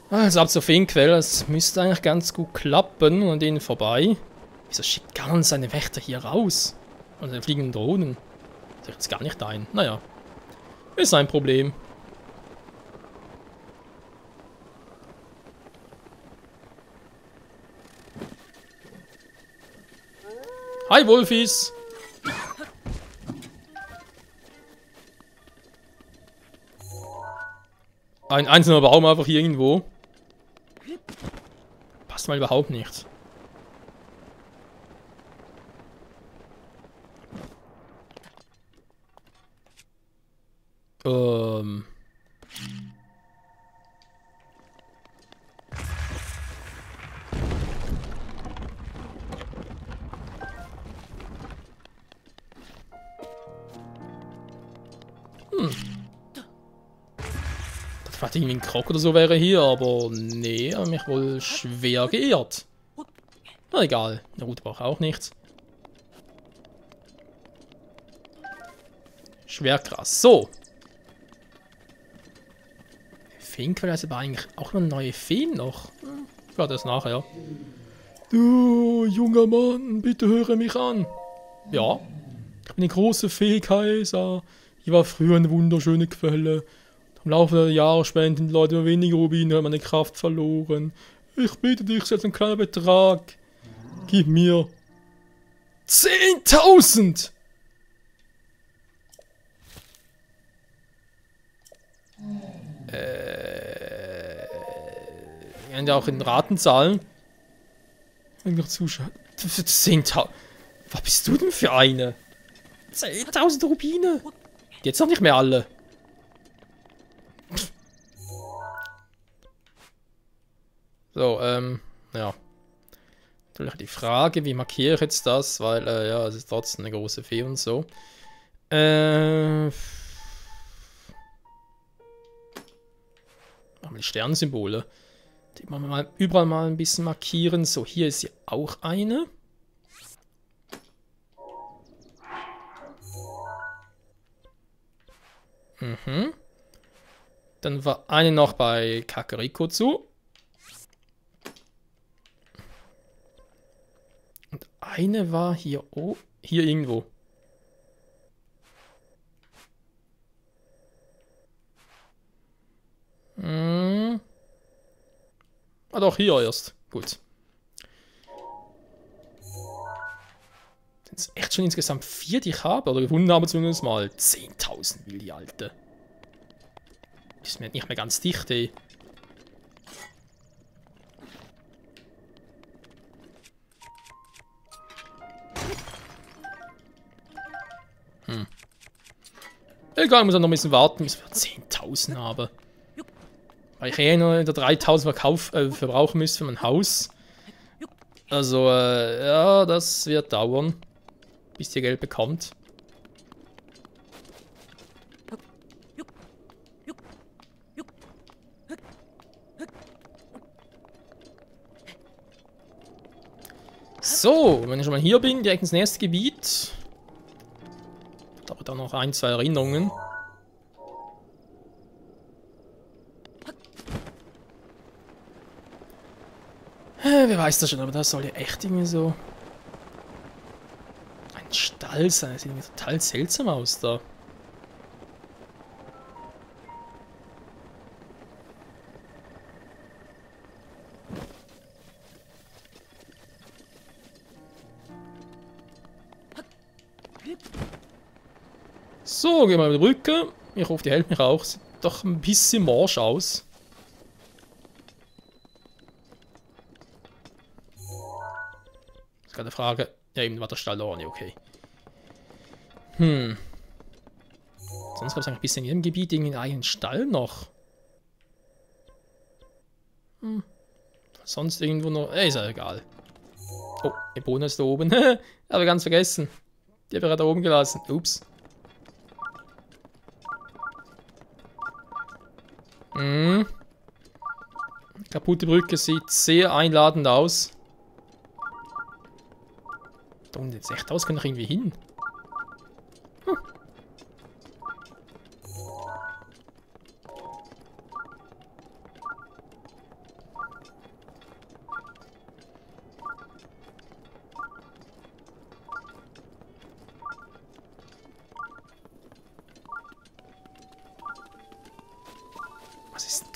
Also ab zur Feenquelle, das müsste eigentlich ganz gut klappen und an denen vorbei. Wieso schickt Ganon seine Wächter hier raus? Und seine fliegenden Drohnen? Sehe ich jetzt gar nicht ein. Naja, ist ein Problem. Hi Wolfis! Ein einzelner Baum einfach hier irgendwo. Passt mal überhaupt nicht. Ähm. Ich dachte irgendwie ein Krog oder so wäre hier, aber nee, hat mich wohl schwer geirrt. Na egal, eine Route braucht auch nichts. Schwer krass. So. Feenquelle ist aber eigentlich auch noch eine neue Feen noch. Ja, das nachher. Du, junger Mann, bitte höre mich an. Ja, ich bin eine große Fee, Kaiser. Hier war früher eine wunderschöne Quelle. Im Laufe der Jahre spenden die Leute immer weniger Rubine, haben meine Kraft verloren. Ich bitte dich, setz einen kleinen Betrag. Gib mir 10.000! Wir können ja auch in Raten zahlen. Wenn noch Zuschauer. 10.000. Was bist du denn für eine? 10.000 Rubine. Jetzt noch nicht mehr alle. So, ja. Natürlich die Frage, wie markiere ich jetzt das? Weil, ja, es ist trotzdem eine große Fee und so. Machen wir die Sternsymbole. Die machen wir mal überall mal ein bisschen markieren. So, hier ist ja auch eine. Mhm. Dann war eine noch bei Kakariko zu. Und eine war hier, oh, hier irgendwo. Hm. Ah doch, hier erst. Gut. Sind es echt schon insgesamt 4, die ich habe? Oder gefunden habe zumindest mal. 10.000 will die Alte. Die ist mir nicht mehr ganz dicht, ey. Egal, ich muss noch ein bisschen warten, bis wir 10.000 haben. Weil ich eh nur 3.000 verbrauchen müsste für mein Haus. Also, ja, das wird dauern, bis ihr Geld bekommt. So, wenn ich schon mal hier bin, direkt ins nächste Gebiet. Aber da noch ein, zwei Erinnerungen. Wer weiß das schon, aber das soll ja echt irgendwie so ein Stall sein. Das sieht irgendwie total seltsam aus da. So, gehen wir über die Brücke. Ich hoffe, die hält mich auch. Sieht doch ein bisschen morsch aus. Das ist gerade eine Frage. Ja, eben war der Stall auch nicht okay. Sonst gab es eigentlich bisher in jedem Gebiet irgendwie einen eigenen Stall noch. Sonst irgendwo noch. Ist ja egal. Oh, Epona ist da oben. Habe ganz vergessen. Die habe ich gerade da oben gelassen. Ups. Kaputte Brücke sieht sehr einladend aus. Da unten jetzt echt aus, kann ich irgendwie hin.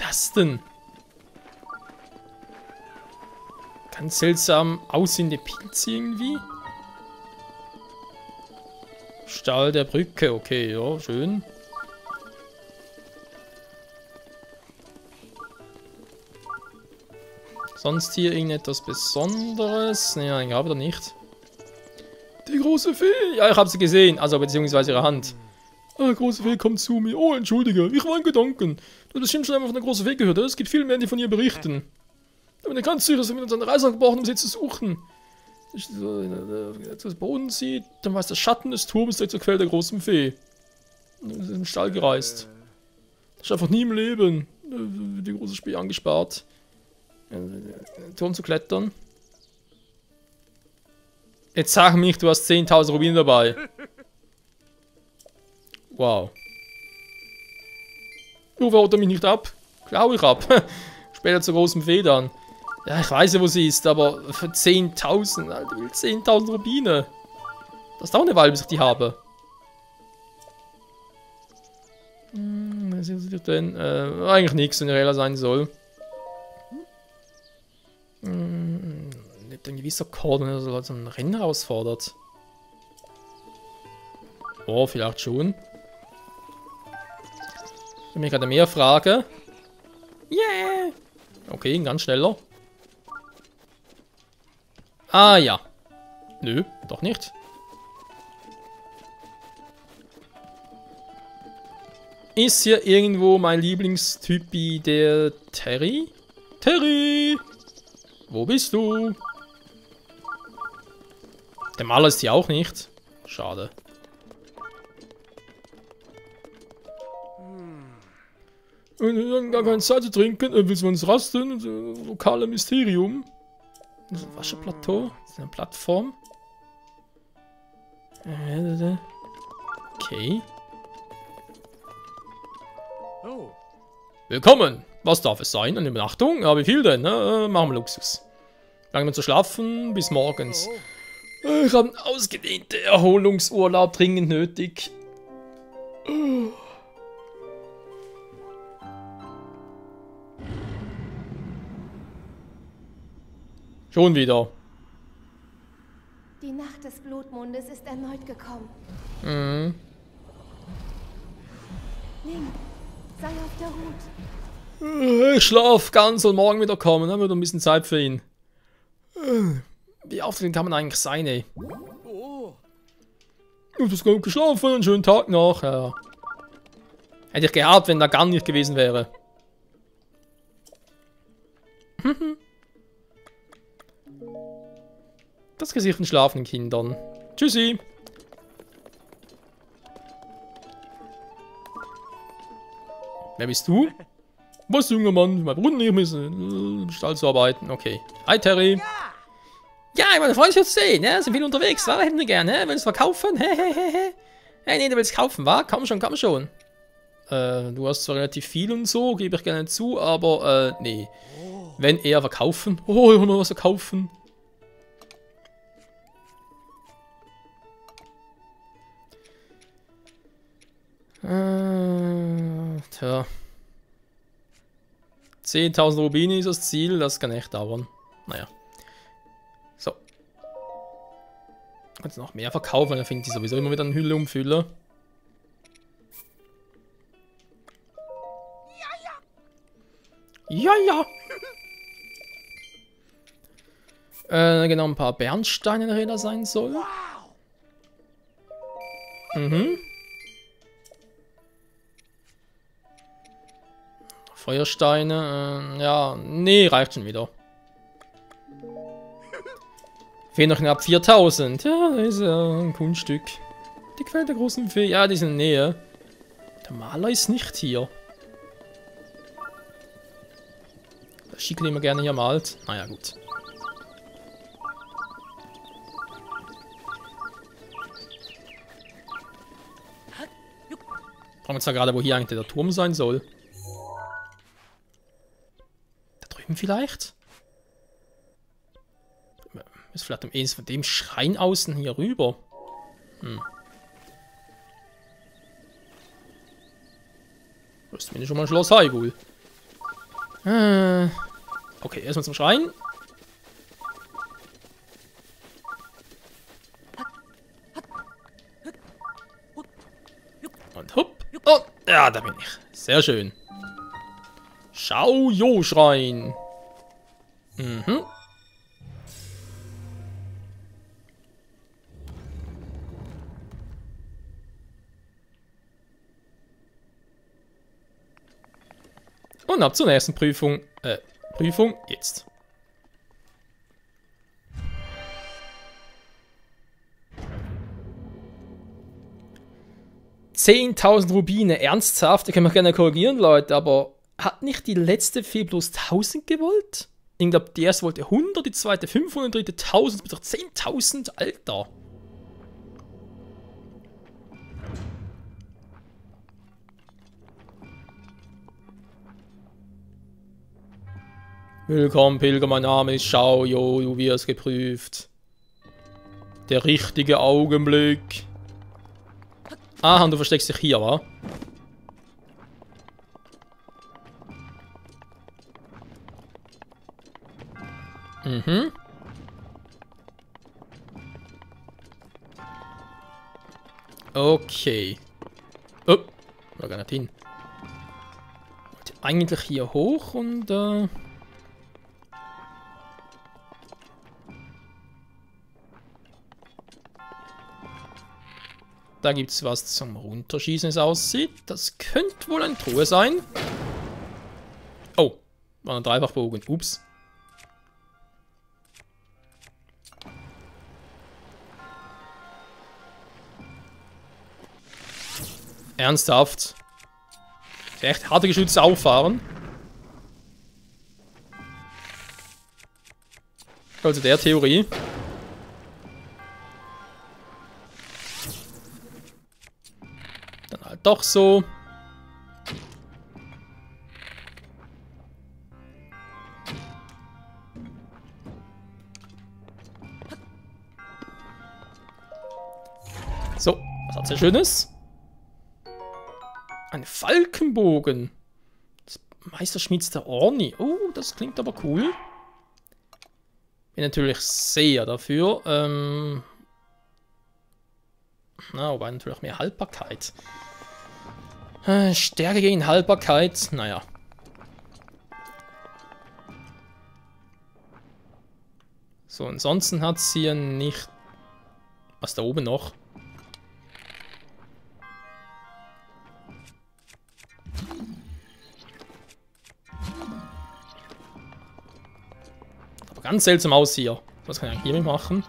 das denn? Ganz seltsam aussehende Pilze irgendwie. Stall der Brücke, okay, ja, schön. Sonst hier irgendetwas Besonderes? Ne, eigentlich habe ich da nicht. Die große Fee! Ja, ich habe sie gesehen. Also, beziehungsweise ihre Hand. Ah, große Fee kommt zu mir. Oh, entschuldige, ich war in Gedanken. Du hast bestimmt schon einmal von der großen Fee gehört. Es gibt viel mehr, die von ihr berichten. Ich bin ganz sicher, dass wir mit uns eine Reise gebraucht, um sie zu suchen. Wenn man das Boden sieht, dann war es der Schatten des Turms, der zur Quelle der großen Fee. Und ist in den Stall gereist. Das ist einfach nie im Leben. Die große Spee angespart. Den Turm zu klettern. Jetzt sag mich, du hast 10.000 Rubine dabei. Wow. Nur haut er mich nicht ab. Klau ich ab. Später zur großen Fee dann. Ja, ich weiß ja, wo sie ist, aber für 10.000, Alter, will 10.000 Rubine. Das dauert eine Weile, bis ich die habe. Was ist das denn? Eigentlich nichts, wenn der Rela sein soll. Lebt ein gewisser Chord, wenn er so ein Rennen herausfordert. Oh, vielleicht schon. Ich habe mich gerade mehr Frage. Yeah! Okay, ein ganz schneller. Ah, ja. Nö, doch nicht. Ist hier irgendwo mein Lieblingstypi, der Terry? Terry! Wo bist du? Der Maler ist hier auch nicht. Schade. Wir haben gar keine Zeit zu trinken. Willst du uns rasten? Lokale Mysterium. Das ist ein Waschplateau. Das ist eine Plattform. Okay. Willkommen! Was darf es sein? Eine Übernachtung? Ja, wie viel denn? Machen wir Luxus. Lange wir zu schlafen? Bis morgens. Ich habe einen ausgedehnten Erholungsurlaub dringend nötig. Schon wieder. Die Nacht des Blutmondes ist erneut gekommen. Mhm. Link, sei auf der Hut. Ich schlaf, ganz soll morgen wieder kommen. Dann wird ein bisschen Zeit für ihn. Wie aufregend kann man eigentlich sein, ey? Ich hab das gut geschlafen, einen schönen Tag noch. Ja. Hätte ich gehabt, wenn da gar nicht gewesen wäre. Das Gesicht von schlafenden Kindern. Tschüssi. Wer bist du? Was, junger Mann? Mein Bruder nicht müssen im Stall zu arbeiten. Okay. Hi, Terry. Ja, ich meine, freue mich zu sehen. Ja, sind viele unterwegs. Was hätten wir gerne? Willst du verkaufen? Hey, nee, du willst kaufen, wa? Komm schon, komm schon. Du hast zwar relativ viel und so, gebe ich gerne zu, aber, nee. Wenn eher verkaufen. Oh, ich will noch was verkaufen. Tja. 10.000 Rubine ist das Ziel, das kann echt dauern. Naja. So. Kannst noch mehr verkaufen, dann finde ich sowieso immer wieder eine Hülle umfülle. Ja, ja. Genau, ein paar Bernsteinenräder sein soll. Mhm. Feuersteine, ja, nee, reicht schon wieder. Fehlen noch knapp 4.000. Ja, das ist ja ein Kunststück. Die Quelle der großen Fee, ja, die sind in der Nähe. Der Maler ist nicht hier. Das Schickel immer gerne hier malt. Naja, gut. Fragen wir uns ja gerade, wo hier eigentlich der Turm sein soll. Vielleicht? Ist vielleicht am ehesten von dem Schrein außen hier rüber. Das ist zumindest schon mal ein Schloss Hyrule. Okay, erstmal zum Schrein. Und hopp. Oh, ja, da bin ich. Sehr schön. Shao-Jo-Schrein. Mhm. Und ab zur nächsten Prüfung. Prüfung jetzt. $10.000 Rubine, ernsthaft? Da können wir gerne korrigieren, Leute, aber hat nicht die letzte Fee bloß 1000 gewollt? Ich glaube, die erste wollte 100, die zweite 500, die dritte 1000, das wird doch 10.000, Alter. Willkommen, Pilger, mein Name ist Shao-Jo, du wirst geprüft. Der richtige Augenblick. Aha, und du versteckst dich hier, wa? Mhm. Okay. Oh, war gar nicht hin. Wollte eigentlich hier hoch und da gibt es was zum Runterschießen, es aussieht. Das könnte wohl eine Truhe sein. Oh, war ein Dreifachbogen. Ups. Ernsthaft? Echt harte Geschütze auffahren? Also der Theorie. Dann halt doch so. So, was hat sehr Schönes? Ein Falkenbogen. Das Meisterschmieds der Orni. Oh, das klingt aber cool. Bin natürlich sehr dafür. Na, aber natürlich mehr Haltbarkeit. Stärke gegen Haltbarkeit. Naja. So, ansonsten hat es hier nicht... Was da oben noch? Aber ganz seltsam aus hier. Was kann ich eigentlich hier machen?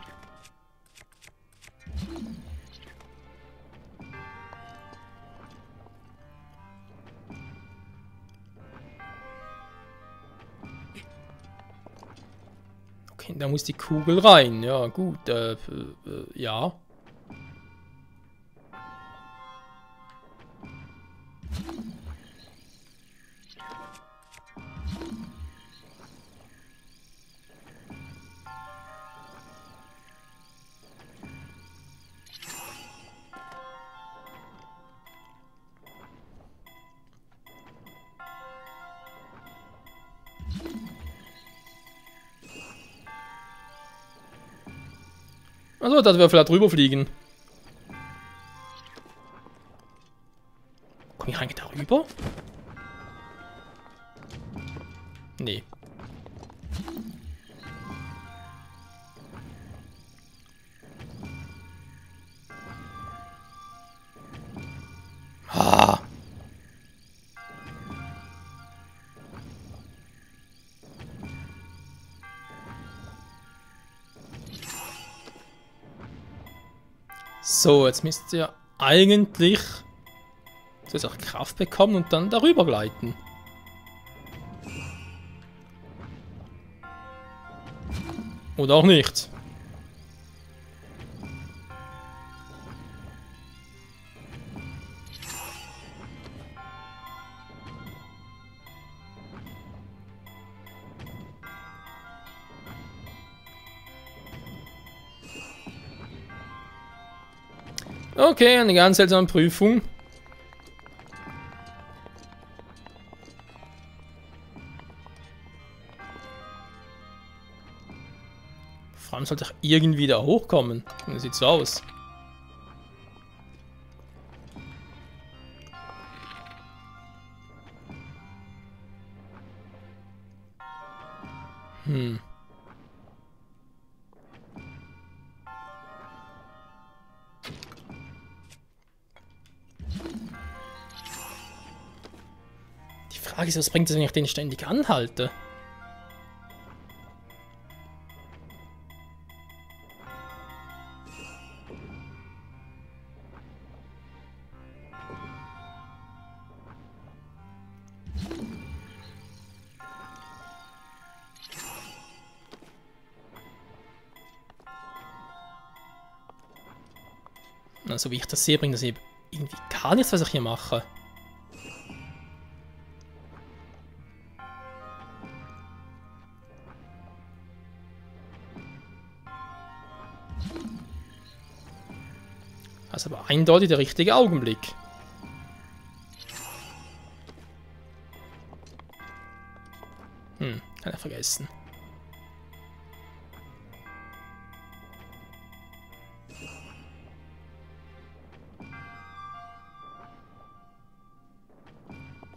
Okay, da muss die Kugel rein. Ja, gut. Ja. Also, dass wir vielleicht drüber fliegen. Komm ich eigentlich darüber? Nee. Ah. So, jetzt müsst ihr eigentlich zuerst auch Kraft bekommen und dann darüber gleiten. Oder auch nicht. Okay, eine ganz seltsame Prüfung. Vor allem sollte ich irgendwie da hochkommen. Das sieht so aus. Hm. Die Frage ist, was bringt es, wenn ich den ständig anhalte? Also wie ich das sehe, bringt das eben irgendwie gar nichts, was ich hier mache. Das ist aber eindeutig der richtige Augenblick. Kann ich vergessen.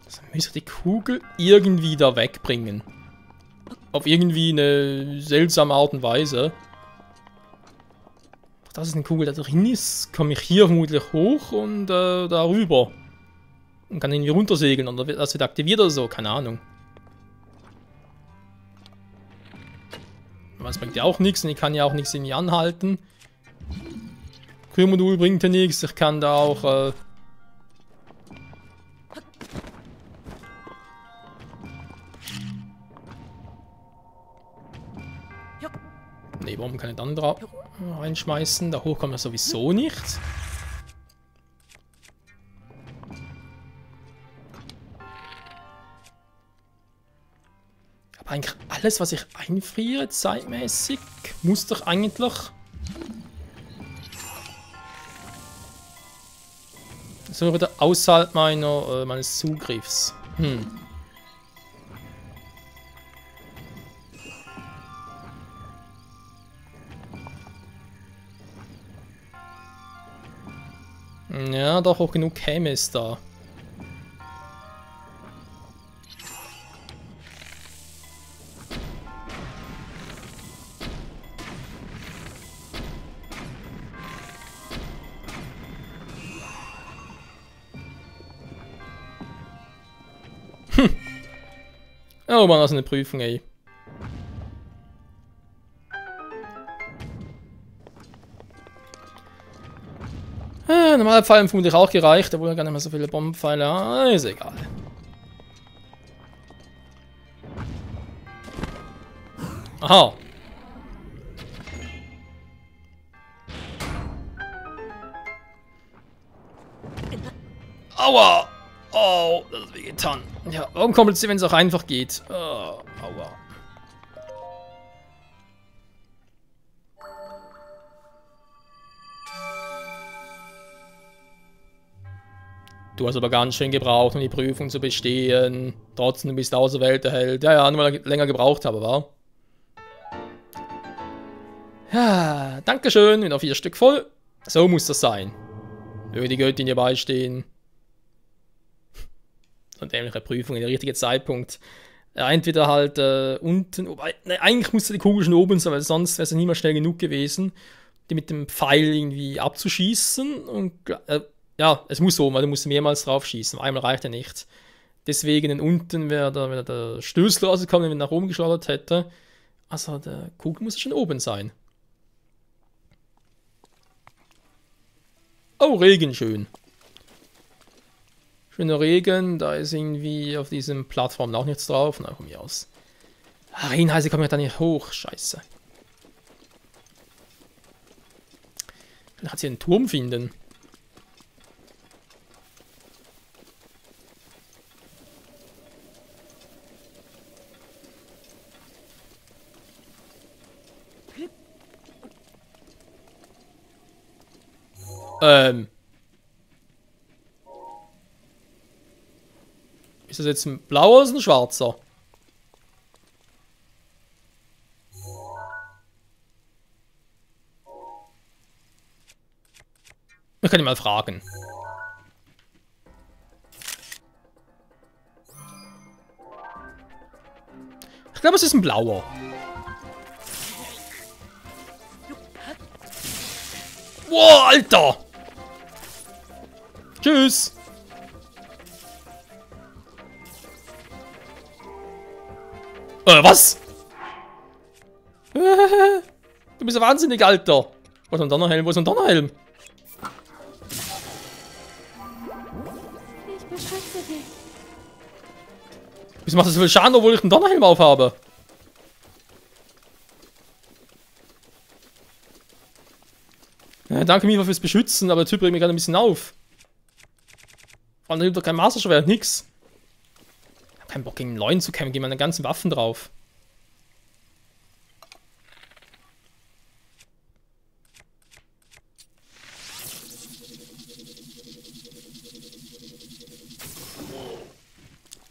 Also müsste ich die Kugel irgendwie da wegbringen. Auf irgendwie eine seltsame Art und Weise. Das ist eine Kugel, da drin ist, komme ich hier vermutlich hoch und darüber. Und kann irgendwie runtersegeln oder das wird aktiviert oder so, keine Ahnung. Aber das bringt ja auch nichts und ich kann ja auch nichts irgendwie anhalten. Kühlmodul bringt ja nichts, ich kann da auch... Ne, warum kann ich dann drauf reinschmeißen? Da hoch kommt er sowieso nicht. Aber eigentlich alles, was ich einfriere, zeitmäßig, muss doch eigentlich... So wieder außerhalb meines Zugriffs. Ja, doch auch genug käme es da. Oh Mann, das ist eine Prüfung, ey. Normale Pfeile haben vermutlich auch gereicht, obwohl er gar nicht mehr so viele Bombenpfeile hat. Ist egal. Aha. Aua! Oh, das ist wehgetan. Ja, warum kompliziert, wenn es auch einfach geht? Oh, aua. Du hast aber ganz schön gebraucht, um die Prüfung zu bestehen. Trotzdem, du bist Auserwählter-Held. Ja, nur weil ich länger gebraucht habe, wa? Ja, dankeschön, wieder 4 Stück voll. So muss das sein. Möge die Göttin dir beistehen. Und dämliche Prüfung, der richtige Zeitpunkt. Entweder halt unten, wobei, ne, eigentlich musste die Kugel schon oben sein, weil sonst wäre es nie mehr schnell genug gewesen, die mit dem Pfeil irgendwie abzuschießen. Und ja, es muss oben, weil du musst mehrmals drauf schießen. Einmal reicht ja nicht. Deswegen unten wäre der Stößel rausgekommen, wenn er nach oben geschleudert hätte. Also der Kugel muss schon oben sein. Oh, Regen, schön. Schöner Regen, da ist irgendwie auf diesem Plattform auch nichts drauf. Na, von mir aus. Regenheiße kommen ja da nicht hoch, scheiße. Vielleicht hat sie einen Turm finden. Ist das jetzt ein blauer oder ein schwarzer? Wir können ihn mal fragen. Ich glaube, es ist ein blauer. Wow, Alter! Tschüss! Was? Du bist ja wahnsinnig, Alter! Wo ist ein Donnerhelm? Wo ist ein Donnerhelm? Ich beschütze dich. Wieso macht das so viel Schaden, obwohl ich einen Donnerhelm aufhabe? Ja, danke Miva fürs Beschützen, aber der Typ regt mich gerade ein bisschen auf. Vor allem, da gibt doch kein Masterschwert, nix. Ich hab keinen Bock gegen einen neuen zu kämpfen, gehen meine ganzen Waffen drauf.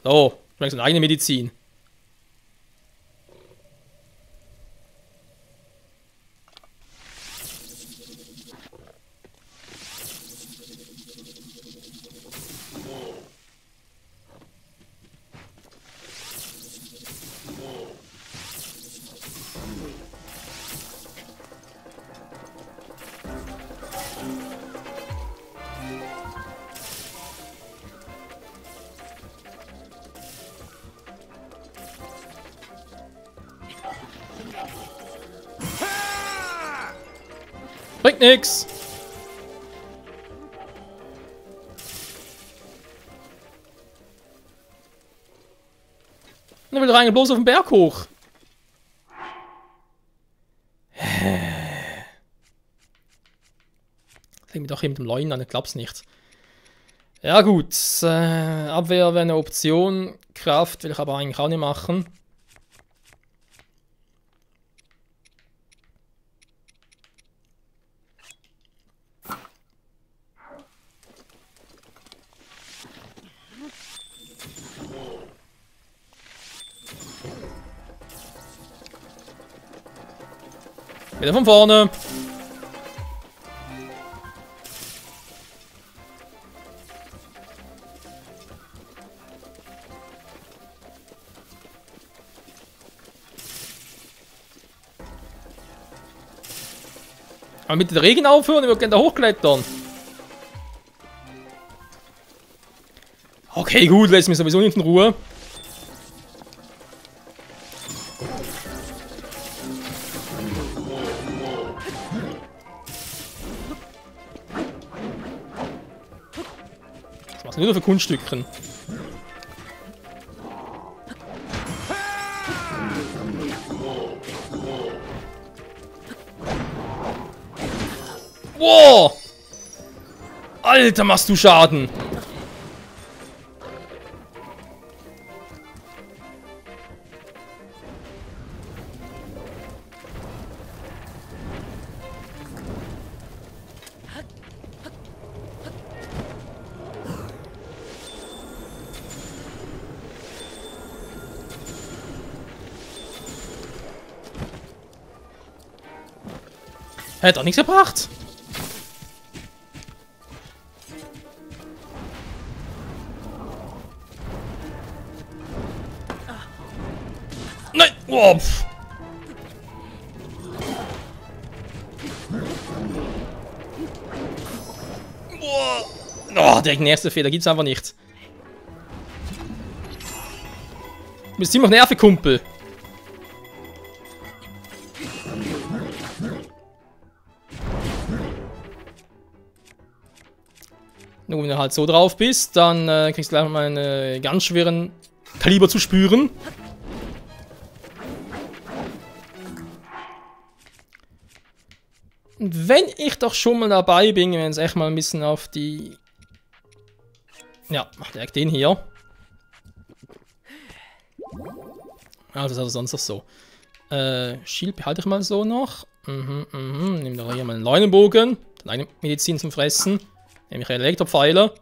So, ich meine, so eine eigene Medizin. Bringt nix. Und er will rein bloß auf den Berg hoch. Leg mich doch hier mit dem Leuen an, ich glaub's nicht. Ja gut, Abwehr wäre eine Option. Kraft will ich aber eigentlich auch nicht machen. Wieder von vorne. Aber mit dem Regen aufhören, ich würde gerne da hochklettern. Okay, gut, lässt mich sowieso nicht in Ruhe. Was machst du nur für Kunststückchen? Wow! Alter, machst du Schaden! Hätte auch nichts gebracht. Nein! Oh, pff. Oh, der nächste Fehler gibt's einfach nicht. Du bist ziemlich nervig, Kumpel. Nur wenn du halt so drauf bist, dann kriegst du gleich mal einen ganz schweren Kaliber zu spüren. Und wenn ich doch schon mal dabei bin, wenn es echt mal ein bisschen auf die... Ja, mach direkt den hier. Also das ist also sonst noch so. Shield behalte ich mal so noch. Nimm doch hier mal einen Leunenbogen. Eine Medizin zum Fressen. Nämlich Elektropfeile.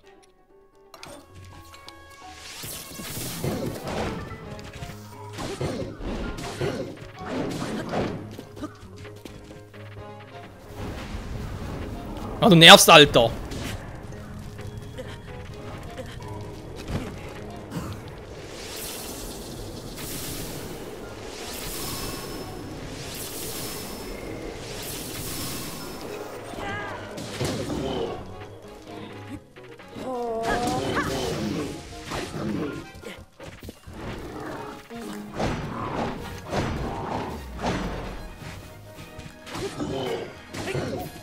Ah, du nervst, Alter.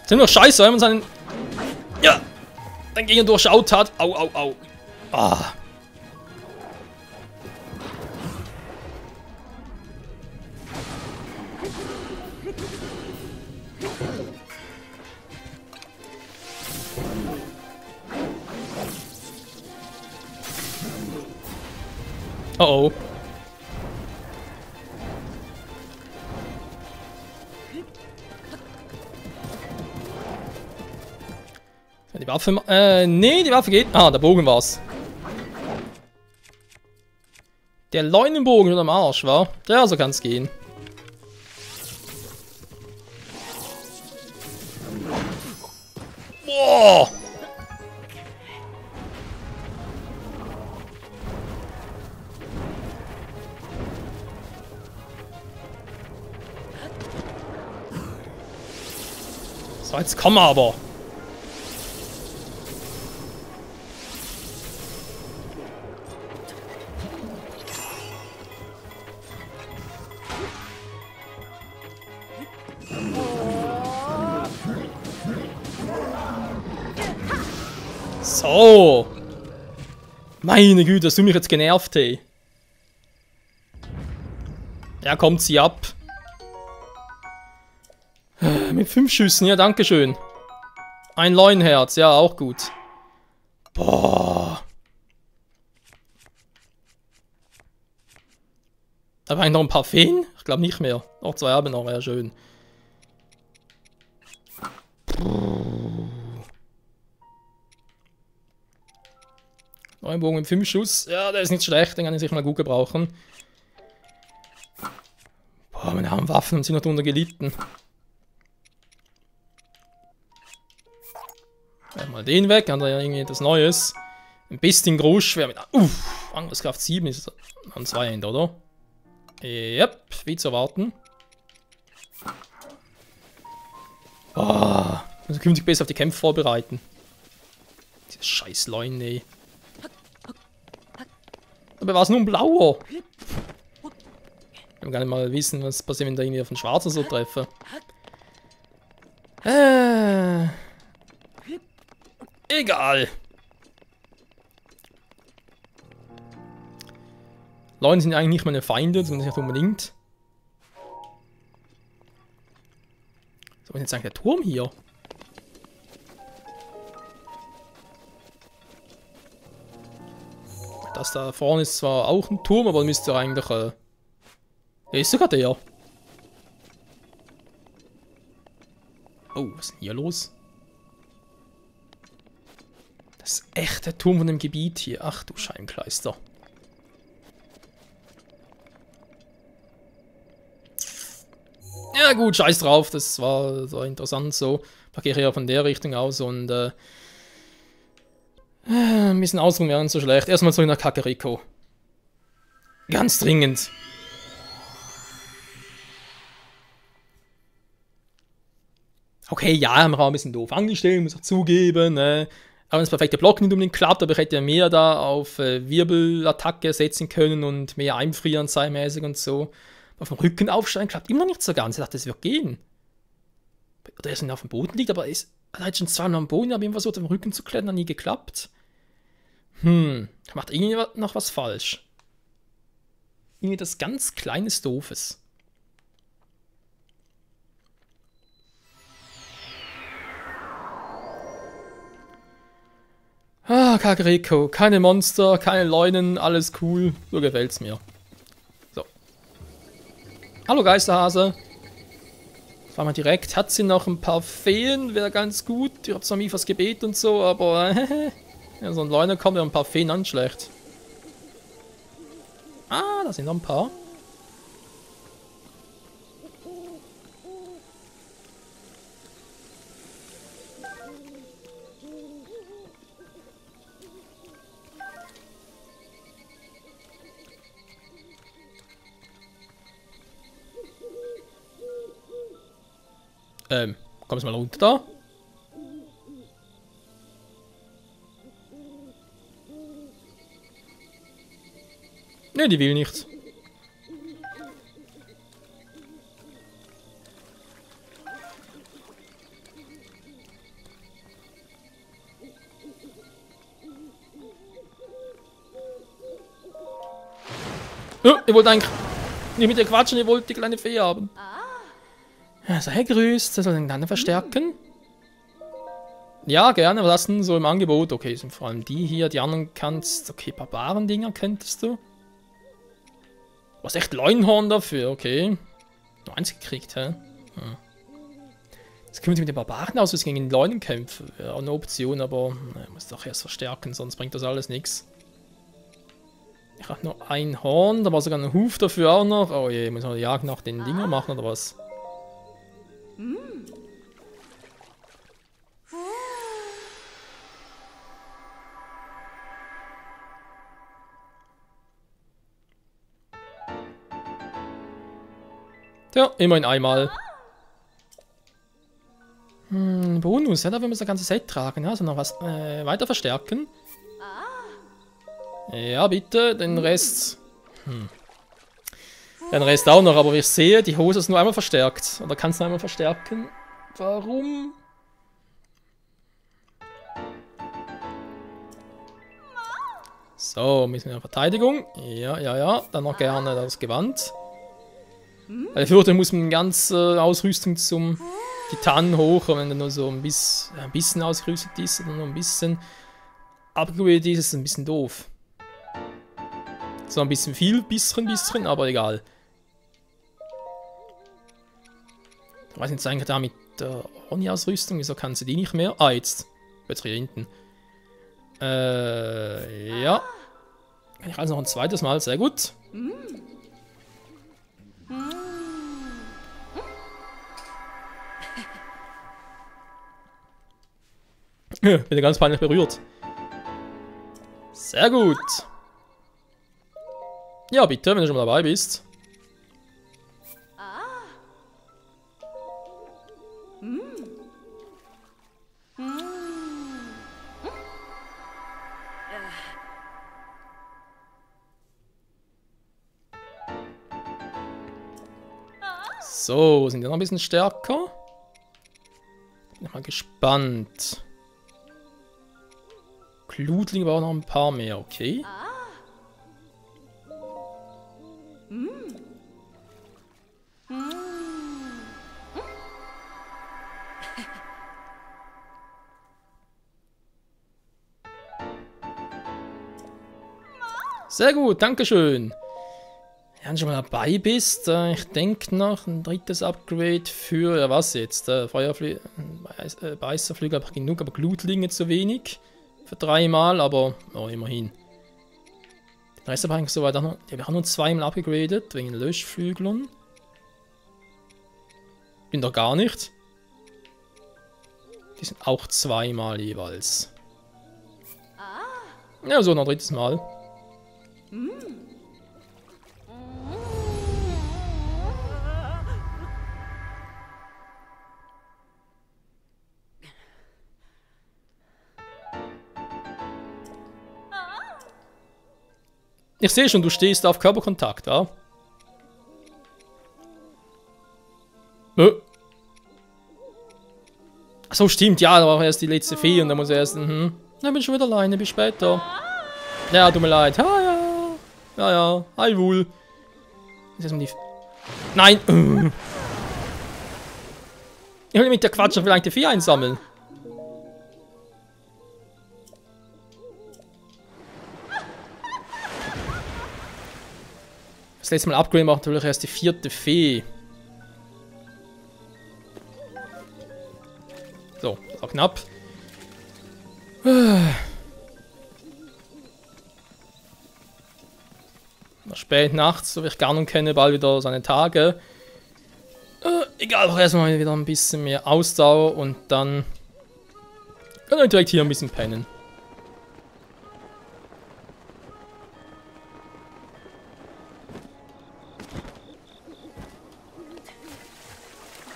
Ist immer noch scheiße, wenn man seinen... Ja! Dann Gegner durchschaut hat. Au, au, au. Ah. Oh oh. Die Waffe... nee, die Waffe geht... Ah, der Bogen war's. Der Leunenbogen unterm Arsch, wa? Ja, so kann's gehen. Boah! So, jetzt komm aber! So! Meine Güte, hast du mich jetzt genervt, hey. Ja, kommt sie ab. Mit 5 Schüssen, ja, dankeschön. Ein Leunherz, ja, auch gut. Boah. Aber eigentlich noch ein paar Feen? Ich glaube nicht mehr. Noch 2 haben noch, ja, schön. Neun Bogen mit 5 Schuss. Ja, der ist nicht schlecht, den kann ich sich mal gut gebrauchen. Boah, meine armen Waffen sind noch drunter gelitten. Ja, mal den weg, haben wir ja irgendwie etwas Neues. Ein bisschen groß, schwer mit. Angriffskraft 7 ist an 2 Ende, oder? Yep, wie zu erwarten. Boah, also künftig besser auf die Kämpfe vorbereiten. Diese scheiß Leune, ey. Aber war es nur ein blauer? Ich will gar nicht mal wissen, was passiert, wenn da irgendwie auf den Schwarzen so treffe. Egal. Leute sind eigentlich nicht meine Feinde, das ist nicht unbedingt. So, was ist jetzt eigentlich der Turm hier? Das da vorne ist zwar auch ein Turm, aber müsste eigentlich... Der ist sogar der. Oh, was ist denn hier los? Das ist echt der Turm von dem Gebiet hier. Ach du Scheibenkleister. Ja gut, scheiß drauf. Das war interessant so. Da gehe ich ja von der Richtung aus und... ein bisschen ausruhen wäre nicht so schlecht. Erstmal zurück nach Kakariko. Ganz dringend. Okay, ja, haben wir auch ein bisschen doof angestellt, muss ich zugeben. Aber das perfekte Block nicht unbedingt klappt, aber ich hätte ja mehr da auf Wirbelattacke setzen können und mehr einfrieren zeitmäßig und so. Auf dem Rücken aufsteigen klappt immer noch nicht so ganz. Ich dachte, das wird gehen. Oder er ist nicht auf dem Boden liegt, aber er hat schon zweimal am Boden, aber irgendwas so auf dem Rücken zu klettern, nie geklappt. Macht irgendwie noch was falsch. Irgendwie das ganz kleines Doofes. Ah, Kakariko. Keine Monster, keine Leunen, alles cool. So gefällt's mir. So. Hallo Geisterhase. Fahren wir direkt. Hat sie noch ein paar Feen, wäre ganz gut. Ich hab zwar nie fürs Gebet und so, aber ja, so ein Leuner kommt ja ein paar Feen an, schlecht. Ah, da sind noch ein paar. Kommst mal runter da? Ne, die will nicht. Ich wollte eigentlich nicht mit dir quatschen, ich wollte die kleine Fee haben. Also, hey, grüßt, soll den anderen verstärken? Ja, gerne, was hast du denn so im Angebot? Okay, sind vor allem die hier, die anderen kannst... Okay, Barbaren-Dinger könntest du. Du hast echt Leunhorn dafür, okay. Nur eins gekriegt, hä? Hm. Das können wir mit den Barbaren aus, gegen den Leunen kämpfen. Wäre auch eine Option, aber ich muss doch erst verstärken, sonst bringt das alles nichts. Ich habe nur ein Horn, da war sogar ein Huf dafür auch noch. Oh je, muss man eine Jagd nach den Dinger machen oder was? Tja, immerhin einmal. Bonus, ja, da will man das ganze Set tragen. Also noch was weiter verstärken. Ja, bitte, den Rest. Den Rest auch noch, aber ich sehe, die Hose ist nur einmal verstärkt. Oder kannst du nur einmal verstärken? Warum? So, müssen wir in Verteidigung. Ja. Dann noch gerne das Gewand. Weil ich würde, muss man ganz Ausrüstung zum Titan hoch, und wenn er nur so ein bisschen ausgerüstet ist oder nur ein bisschen abgegradet ist, ist es ein bisschen doof. So ein bisschen viel, bisschen, aber egal. Ich weiß nicht, eigentlich da mit der Oni-Ausrüstung, wieso kann sie die nicht mehr? Ah, jetzt. Plötzlich hier hinten. Ja. Kann ich also noch ein zweites Mal, sehr gut. Bin ja ganz peinlich berührt. Sehr gut. Ja, bitte, wenn du schon mal dabei bist. So, sind die noch ein bisschen stärker? Bin mal gespannt. Glutling war auch noch ein paar mehr, okay. Sehr gut, dankeschön. Wenn du schon mal dabei bist, ich denke noch ein drittes Upgrade für, ja was jetzt, Beißerflügel habe ich genug, aber Glutlinge zu wenig. Für 3 Mal, aber oh, immerhin. Den Rest habe ich eigentlich soweit auch noch, ja, wir haben nur 2 Mal upgegradet, wegen Löschflügeln. Bin doch gar nicht. Die sind auch 2 Mal jeweils. Ja, so noch ein drittes Mal. Ich sehe schon, du stehst auf Körperkontakt, ja? Achso, stimmt, ja, da war erst die letzte Fee und da muss er erst, Dann bin ich schon wieder alleine, bis später. Ja, tut mir leid. Ja, hi wohl. Nein! Ich will mit der Quatsch vielleicht die Fee einsammeln. Das letzte Mal Upgrade macht natürlich erst die 4. Fee. So, das war knapp. Spät nachts, so wie ich Ganon kenne, bald wieder seine Tage. Egal, auch erstmal wieder ein bisschen mehr Ausdauer und dann können wir direkt hier ein bisschen pennen.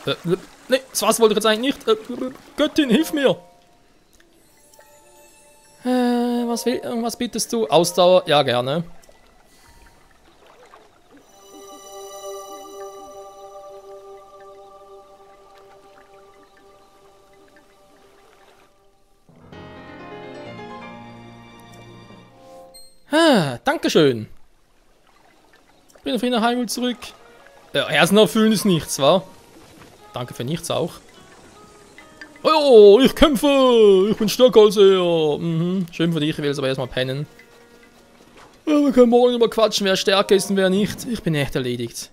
Ne, das Wasser wollte ich jetzt eigentlich nicht. Göttin, hilf mir! Was bittest du? Ausdauer? Ja, gerne. Dankeschön. Bin auf jeden Heimwelt zurück. Herzen erfüllen ist nichts, wa? Danke für nichts auch. Oh, ich kämpfe! Ich bin stärker als er. Schön für dich, ich will jetzt aber erstmal pennen. Wir können morgen über quatschen, wer stärker ist und wer nicht. Ich bin echt erledigt.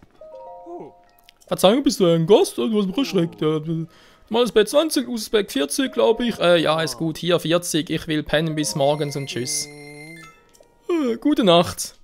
Verzeihung, bist du ein Gast? Du hast mich erschreckt. Mal das Bett 20, das Bett 40, glaube ich. Ja, ist gut. Hier 40. Ich will pennen bis morgens und tschüss. Gute Nacht.